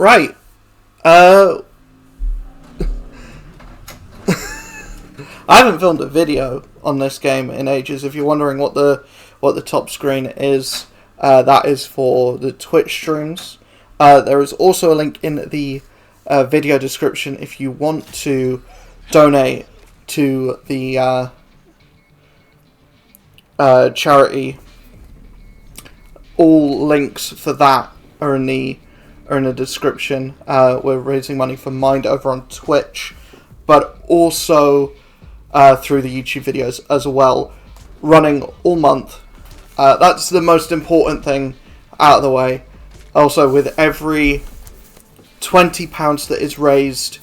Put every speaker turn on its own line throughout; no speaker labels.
Right. I haven't filmed a video on this game in ages. If you're wondering what the top screen is, that is for the Twitch streams. There is also a link in the video description if you want to donate to the charity. All links for that are in the description. We're raising money for Mind over on Twitch, but also through the YouTube videos as well, running all month. That's the most important thing out of the way. Also, with every £20 that is raised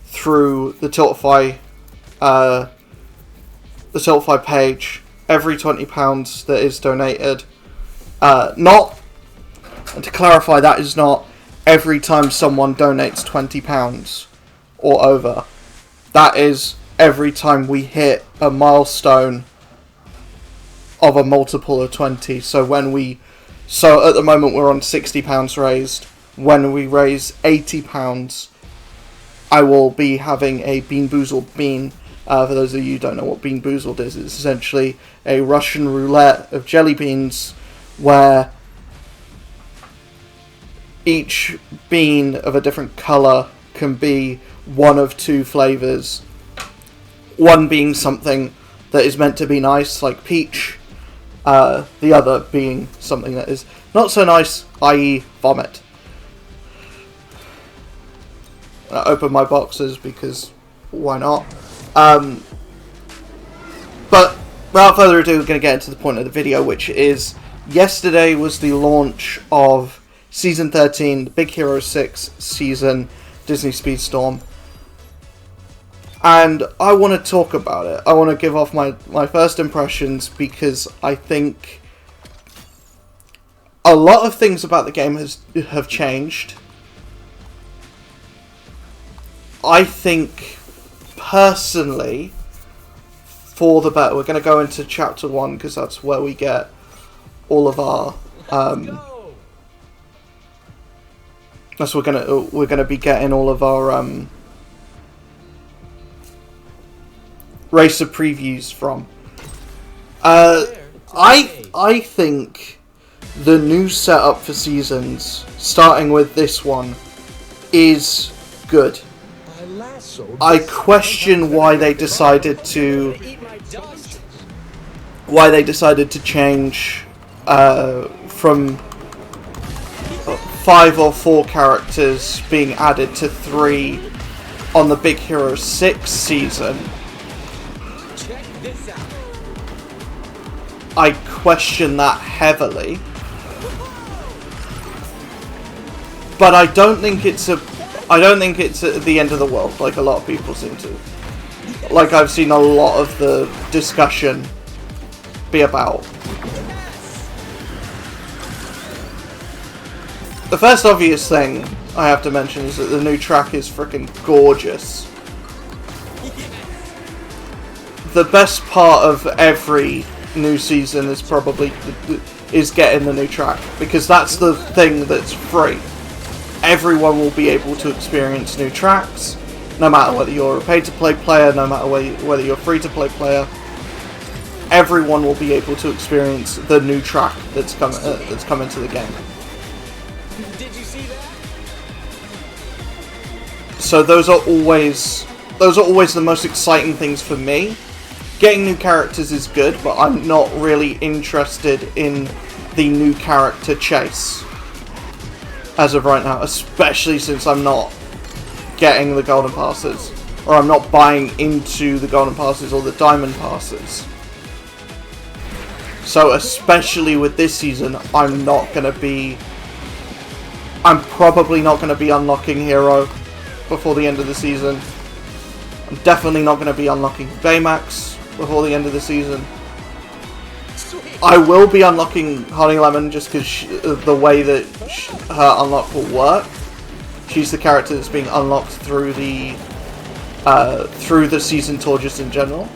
through the Tiltify page, every £20 that is donated, not, and to clarify, that is not every time someone donates £20 or over. That is every time we hit a milestone of a multiple of 20. So at the moment we're on £60 raised. When we raise £80, I will be having a Bean Boozled bean. For those of you who don't know what Bean Boozled is, it's essentially a Russian roulette of jelly beans where each bean of a different colour can be one of two flavours. One being something that is meant to be nice, like peach. The other being something that is not so nice, i.e. vomit. I open my boxes because why not? But without further ado, we're going to get into the point of the video, which is yesterday was the launch of Season 13, the Big Hero 6 season, Disney Speedstorm. And I want to talk about it. I want to give off my first impressions because I think a lot of things about the game have changed. I think, personally, for the better. We're going to go into Chapter 1 because that's where we get all of our... that's where we're gonna be getting all of our racer previews from. I think the new setup for seasons, starting with this one, is good. I question why they decided to change from 5 or 4 characters being added to 3 on the Big Hero 6 season. I question that heavily. But I don't think it's at the end of the world like a lot of people seem to. Like I've seen a lot of the discussion be about. The first obvious thing I have to mention is that the new track is freaking gorgeous. The best part of every new season is probably getting the new track, because that's the thing that's free. Everyone will be able to experience new tracks, no matter whether you're a pay-to-play player, no matter whether you're a free-to-play player. Everyone will be able to experience the new track that's come into the game.
Did you see that?
So those are always the most exciting things for me. Getting new characters is good, but I'm not really interested in the new character chase as of right now, especially since I'm not getting the golden passes, or I'm not buying into the golden passes or the diamond passes. So especially with this season, I'm probably not going to be unlocking Hero before the end of the season. I'm definitely not going to be unlocking Baymax before the end of the season. I will be unlocking Honey Lemon just because the way that her unlock will work. She's the character that's being unlocked through the season tour just in general.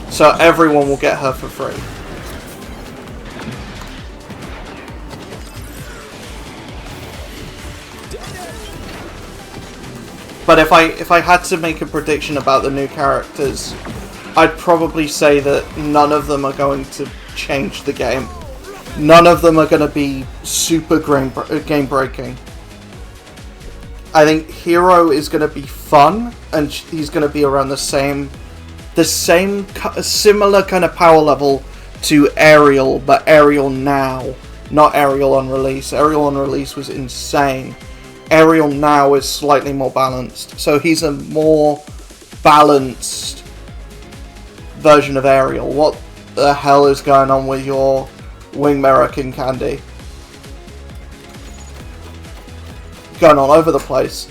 So everyone will get her for free. But if I had to make a prediction about the new characters, I'd probably say that none of them are going to change the game. None of them are going to be super game breaking. I think Hero is going to be fun, and he's going to be around the same similar kind of power level to Ariel, but Ariel now, not Ariel on release. Ariel on release was insane. Ariel now is slightly more balanced, so he's a more balanced version of Ariel. What the hell is going on with your wing mirror, King Candy? Going all over the place.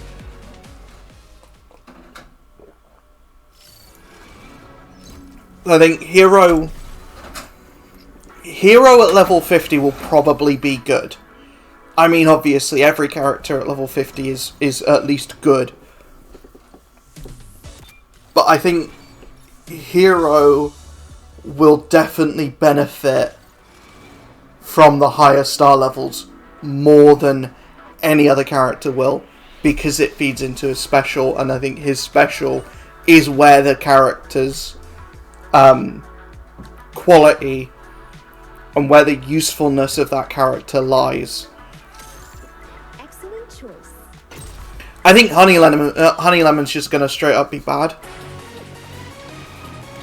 I think Hero at level 50 will probably be good. I mean, obviously, every character at level 50 is at least good. But I think Hero will definitely benefit from the higher star levels more than any other character will, because it feeds into his special, and I think his special is where the character's quality and where the usefulness of that character lies.
Excellent choice.
I think Honey Lemon's just gonna straight up be bad.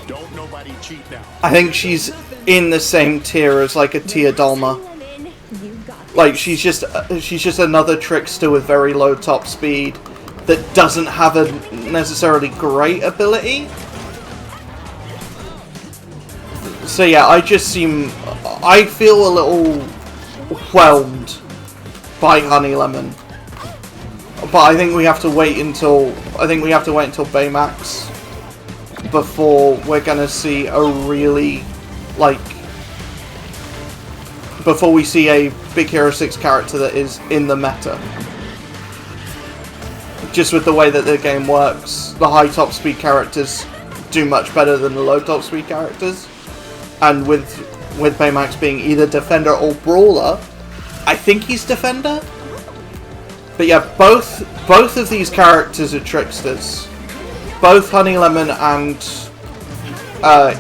Don't nobody cheat now.
I think she's in the same tier as like a Tia Dalma. Like she's just another trickster with very low top speed that doesn't have a necessarily great ability. So yeah, I feel a little whelmed by Honey Lemon. But I think we have to wait until Baymax before we're gonna see a really, like, before we see a Big Hero 6 character that is in the meta. Just with the way that the game works, the high top speed characters do much better than the low top speed characters. And with Baymax being either Defender or Brawler, I think he's Defender. But yeah, both of these characters are tricksters. Both Honey Lemon and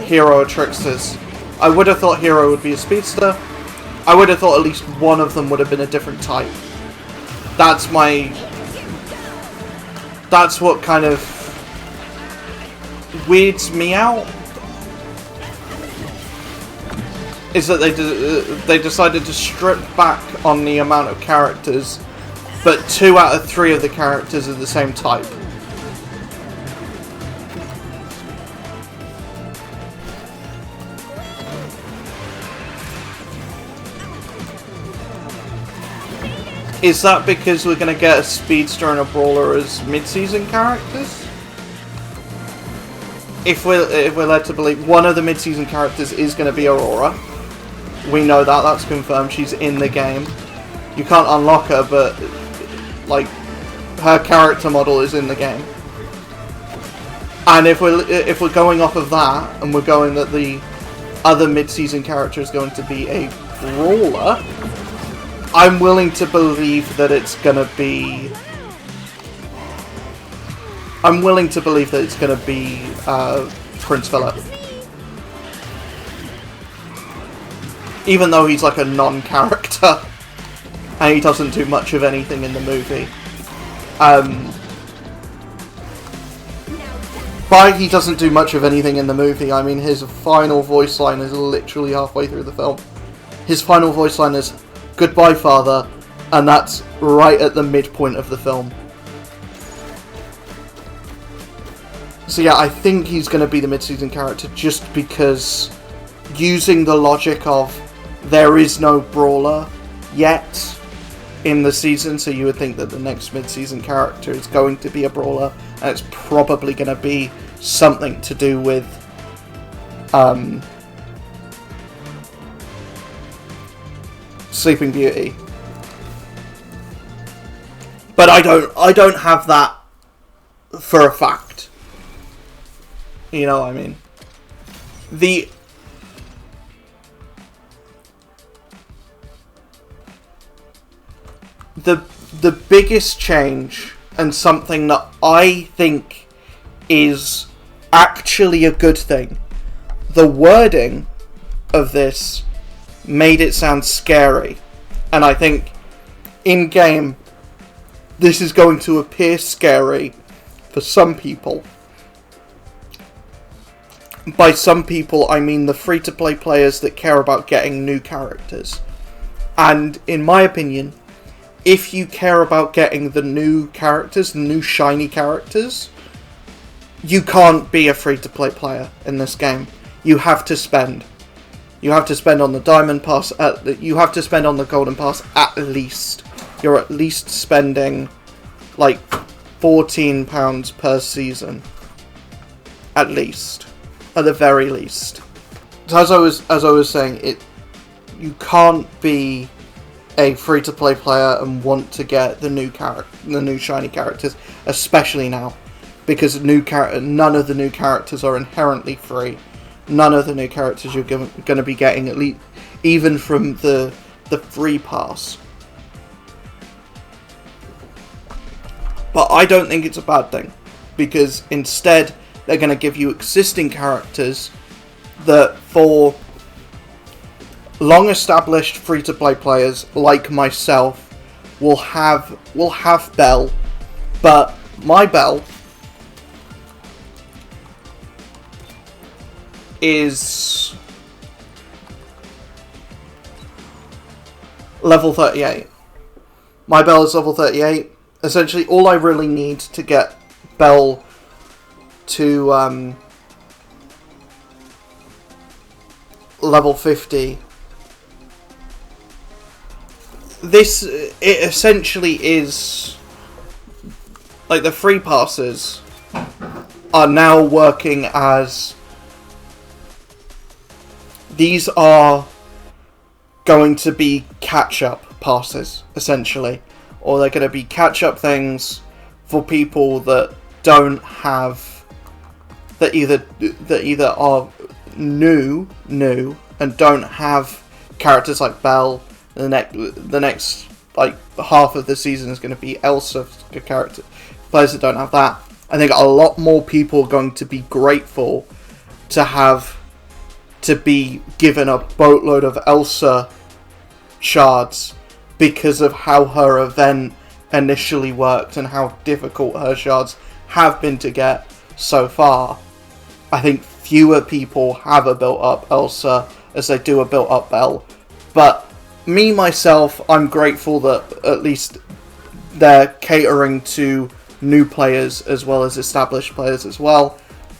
Hero are tricksters. I would have thought Hero would be a speedster. I would have thought at least one of them would have been a different type. That's what kind of weirds me out. Is that they decided to strip back on the amount of characters, but 2 out of 3 of the characters are the same type. Is that because we're going to get a Speedster and a Brawler as mid-season characters? If we're led to believe one of the mid-season characters is going to be Aurora. We know that, that's confirmed. She's in the game. You can't unlock her, but like her character model is in the game. And if we're going off of that, and we're going that the other mid-season character is going to be a Brawler, I'm willing to believe that it's gonna be. I'm willing to believe that it's gonna be Prince Philip, even though he's like a non-character and he doesn't do much of anything in the movie. By he doesn't do much of anything in the movie, I mean his final voice line is literally halfway through the film. His final voice line is, "Goodbye, Father," and that's right at the midpoint of the film. So yeah, I think he's going to be the mid-season character just because, using the logic of there is no Brawler yet in the season, so you would think that the next mid-season character is going to be a Brawler, and it's probably going to be something to do with Sleeping Beauty. But I don't have that for a fact. You know what I mean? The biggest change, and something that I think is actually a good thing. The wording of this made it sound scary, and I think in game this is going to appear scary for some people. By some people, I mean the free-to-play players that care about getting new characters. And in my opinion, if you care about getting the new characters, the new shiny characters, you can't be a free-to-play player in this game. You have to spend. You have to spend on the Diamond Pass, you have to spend on the Golden Pass at least. You're at least spending like £14 per season. At least. At the very least. So as I was saying, you can't be a free-to-play player and want to get the new shiny characters, especially now, because none of the new characters are inherently free. None of the new characters you're going to be getting, at least even from the free pass. But I don't think it's a bad thing, because instead they're going to give you existing characters that, for long-established free-to-play players like myself, will have Belle, but my Belle is level 38. My Belle is level 38. Essentially, all I really need to get Belle to level 50. It essentially is like the free passes are now working as, these are going to be catch-up passes, essentially. Or they're going to be catch-up things for people that don't have, that either are new and don't have characters like Belle. The next like half of the season is going to be Elsa character. Players that don't have that. I think a lot more people are going to be grateful to be given a boatload of Elsa shards because of how her event initially worked and how difficult her shards have been to get so far. I think fewer people have a built-up Elsa as they do a built-up Belle. But me, myself, I'm grateful that at least they're catering to new players as well as established players as well.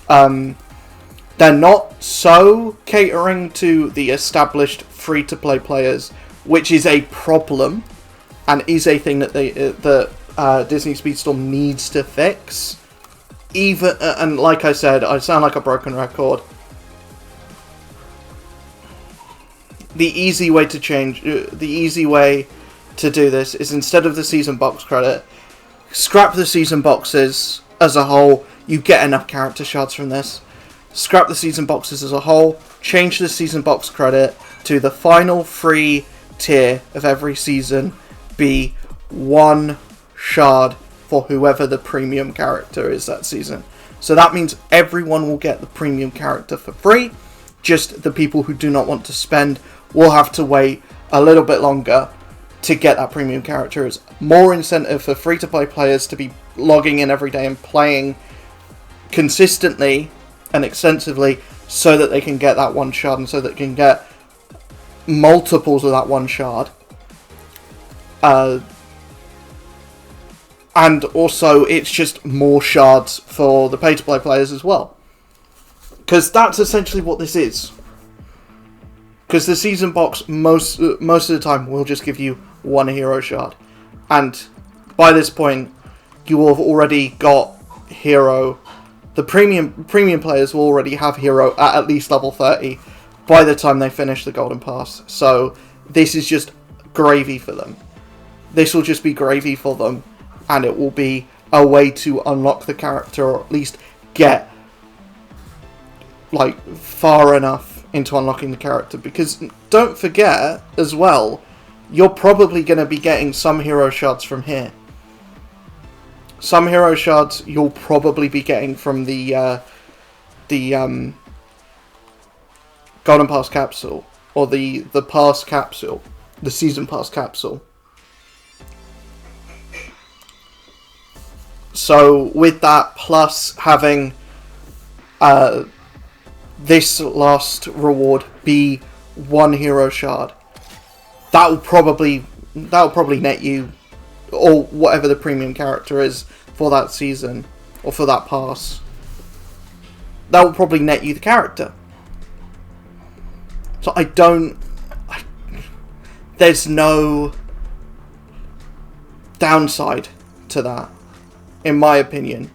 They're not so catering to the established free-to-play players, which is a problem and is a thing that Disney Speedstorm needs to fix. And like I said, I sound like a broken record. The easy way to do this is, instead of the season box credit, scrap the season boxes as a whole. You get enough character shards from this. Scrap the season boxes as a whole. Change the season box credit to the final free tier of every season be 1 shard for whoever the premium character is that season. So that means everyone will get the premium character for free. Just the people who do not want to spend will have to wait a little bit longer to get that premium character. It's more incentive for free-to-play players to be logging in every day and playing consistently and extensively so that they can get that 1 shard and so that they can get multiples of that 1 shard. And also, it's just more shards for the pay-to-play players as well. Because that's essentially what this is. Because the season box, most of the time, will just give you 1 hero shard. And by this point, you will have already got hero. The premium players will already have hero at least level 30 by the time they finish the Golden Pass. So this is just gravy for them. This will just be gravy for them. And it will be a way to unlock the character, or at least get like far enough into unlocking the character. Because don't forget as well, you're probably going to be getting some hero shards from here. Some hero shards you'll probably be getting from the Golden Pass capsule, or the pass capsule, the season pass capsule. So with that, plus having this last reward be one hero shard, that'll probably net you, or whatever the premium character is for that season or for that pass. That will probably net you the character. So there's no downside to that, in my opinion.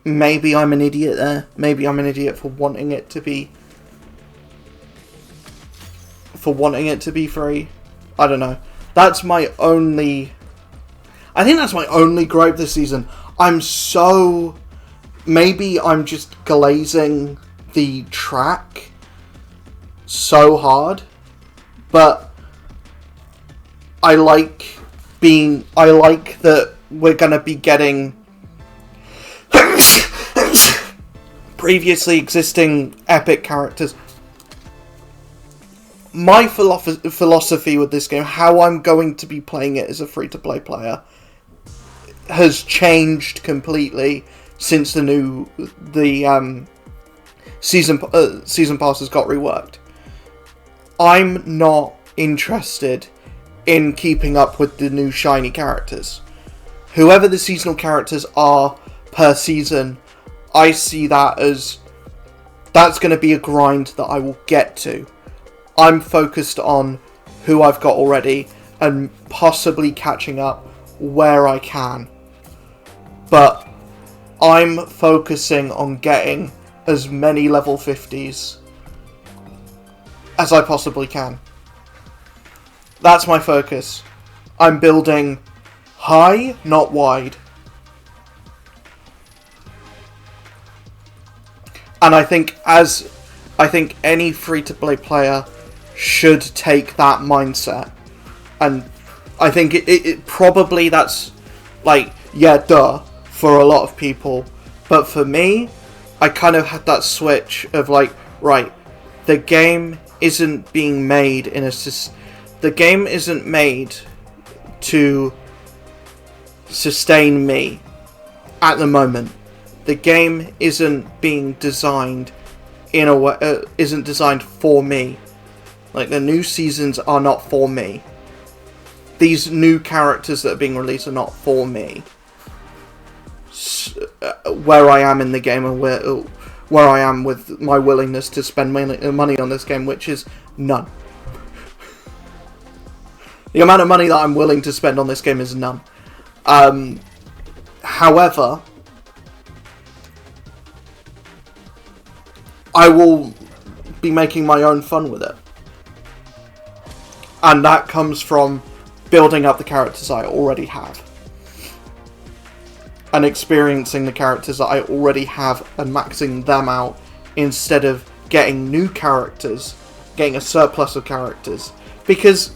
Maybe I'm an idiot there. Maybe I'm an idiot for wanting it to be free. I don't know. I think that's my only gripe this season. Maybe I'm just glazing the track so hard, but I like that we're gonna be getting previously existing epic characters. My philosophy with this game, how I'm going to be playing it as a free-to-play player, has changed completely since the season passes got reworked. I'm not interested in keeping up with the new shiny characters. Whoever the seasonal characters are per season, I see that as that's going to be a grind that I will get to. I'm focused on who I've got already and possibly catching up where I can. But I'm focusing on getting as many level 50s as I possibly can. That's my focus. I'm building high, not wide. And I think any free-to-play player should take that mindset. And I think it probably that's like, yeah, duh, for a lot of people. But for me, I kind of had that switch of like, right, the game isn't being made the game isn't made to sustain me at the moment. The game isn't being designed in a way, isn't designed for me. Like, the new seasons are not for me. These new characters that are being released are not for me. Where I am in the game and where I am with my willingness to spend money on this game, which is none. The amount of money that I'm willing to spend on this game is none. However, I will be making my own fun with it. And that comes from building up the characters I already have. And experiencing the characters that I already have and maxing them out instead of getting new characters, getting a surplus of characters. Because,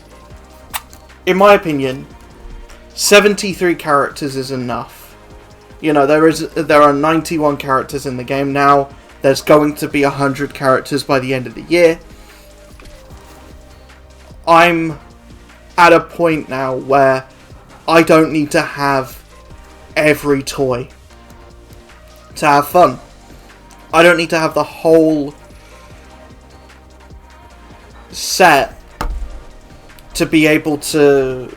in my opinion, 73 characters is enough. You know, there are 91 characters in the game now. There's going to be 100 characters by the end of the year. I'm at a point now where I don't need to have every toy to have fun. I don't need to have the whole set to be able to,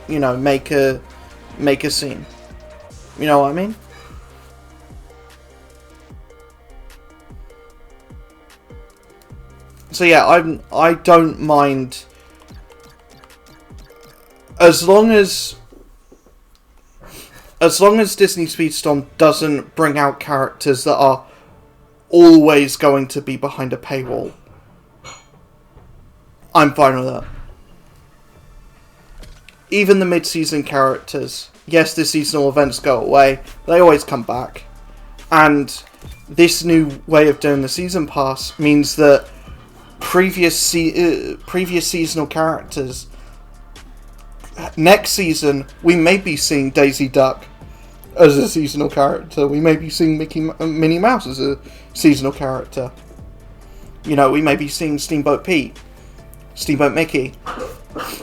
you know, make a scene. You know what I mean? So yeah, I don't mind as long as Disney Speedstorm doesn't bring out characters that are always going to be behind a paywall. I'm fine with that. Even the mid-season characters, yes, the seasonal events go away, they always come back. And this new way of doing the season pass means that previous seasonal characters next season, we may be seeing Daisy Duck as a seasonal character. We may be seeing Minnie Mouse as a seasonal character. You know, we may be seeing Steamboat Pete, Steamboat Mickey.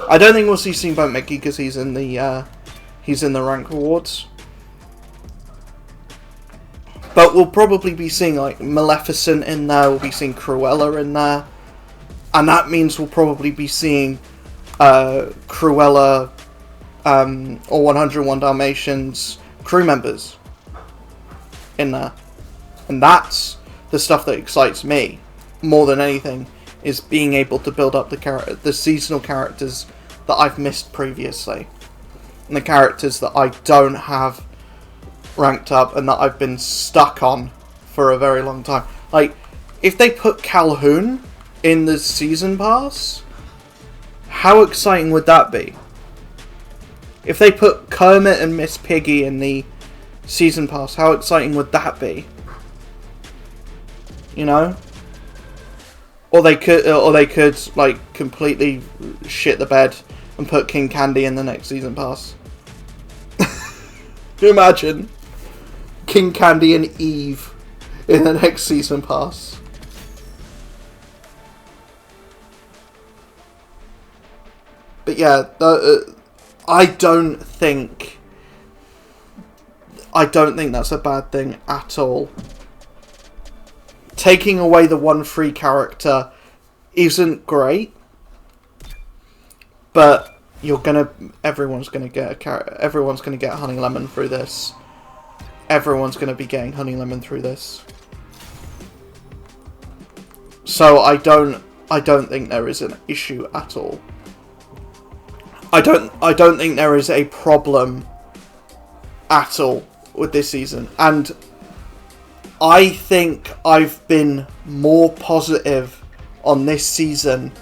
I don't think we'll see Steamboat Mickey because he's in the rank rewards. But we'll probably be seeing like Maleficent in there. We'll be seeing Cruella in there, and that means we'll probably be seeing Cruella or 101 Dalmatians crew members in there, and that's the stuff that excites me more than anything, is being able to build up the seasonal characters that I've missed previously, and the characters that I don't have ranked up and that I've been stuck on for a very long time. Like, if they put Calhoun in the season pass, how exciting would that be? If they put Kermit and Miss Piggy in the season pass, how exciting would that be? You know? Or they could like completely shit the bed and put King Candy in the next season pass. Can you imagine King Candy and Eve in the next season pass? But yeah, I don't think that's a bad thing at all. Taking away the one free character isn't great, but everyone's gonna get Honey Lemon through this. Everyone's gonna be getting Honey Lemon through this. So I don't think there is an issue at all. I don't think there is a problem at all with this season, and I think I've been more positive on this season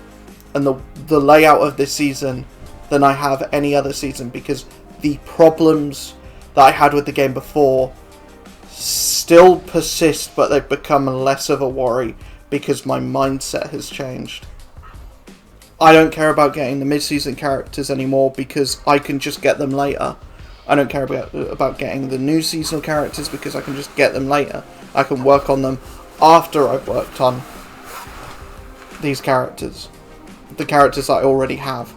and the layout of this season than I have any other season, because the problems that I had with the game before still persist, but they've become less of a worry because my mindset has changed. I don't care about getting the mid-season characters anymore because I can just get them later. I don't care about getting the new seasonal characters because I can just get them later. I can work on them after I've worked on these characters. The characters that I already have.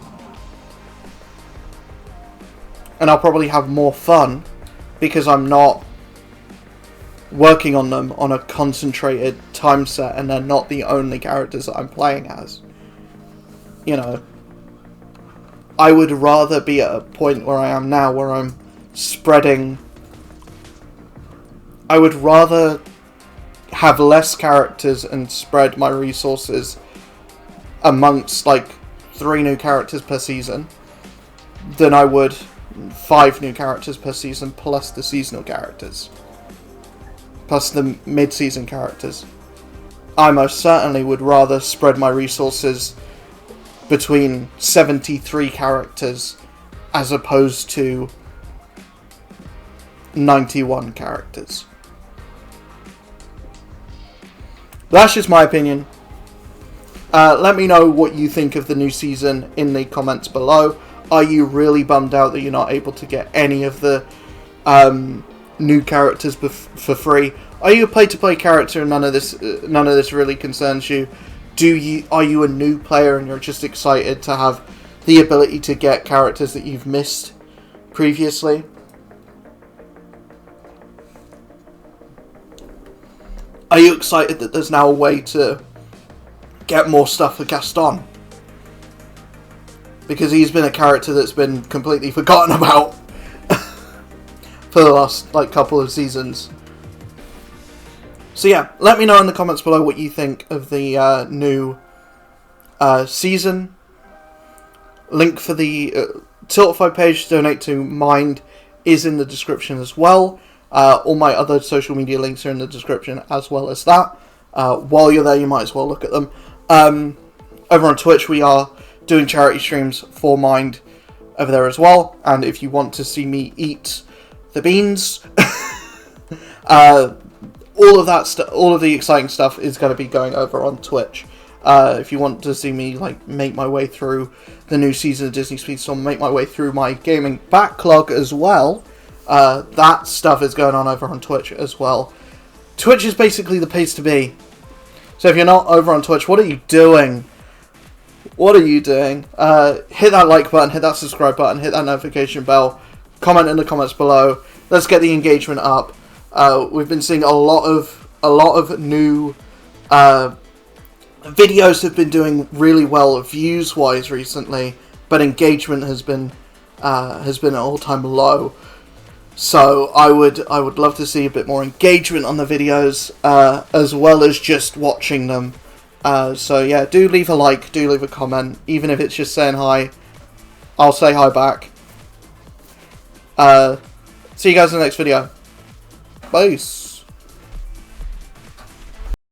And I'll probably have more fun because I'm not working on them on a concentrated time set and they're not the only characters that I'm playing as. You know, I would rather be at a point where I am now, where I'm spreading. I would rather have less characters and spread my resources amongst like 3 new characters per season than I would 5 new characters per season plus the seasonal characters. Plus the mid-season characters. I most certainly would rather spread my resources between 73 characters as opposed to 91 characters. That's just my opinion. Let me know what you think of the new season in the comments below. Are you really bummed out that you're not able to get any of the new characters for free? Are you a pay-to-play character and none of this really concerns you? Are you a new player and you're just excited to have the ability to get characters that you've missed previously? Are you excited that there's now a way to get more stuff for Gaston? Because he's been a character that's been completely forgotten about for the last couple of seasons. So yeah, let me know in the comments below what you think of the new season. Link for the Tiltify page to donate to Mind is in the description as well. All my other social media links are in the description as well as that. While you're there, you might as well look at them. Over on Twitch, we are doing charity streams for Mind over there as well. And if you want to see me eat the beans, all of the exciting stuff is going to be going over on Twitch. If you want to see me like make my way through the new season of Disney Speedstorm, make my way through my gaming backlog as well, that stuff is going on over on Twitch as well. Twitch is basically the place to be. So if you're not over on Twitch, what are you doing? What are you doing? Hit that like button, hit that subscribe button, hit that notification bell, comment in the comments below. Let's get the engagement up. We've been seeing a lot of new videos have been doing really well views wise recently, but engagement has been an all-time low. So I would love to see a bit more engagement on the videos, as well as just watching them. So yeah, do leave a like, do leave a comment, even if it's just saying hi. I'll say hi back. See you guys in the next video. Peace.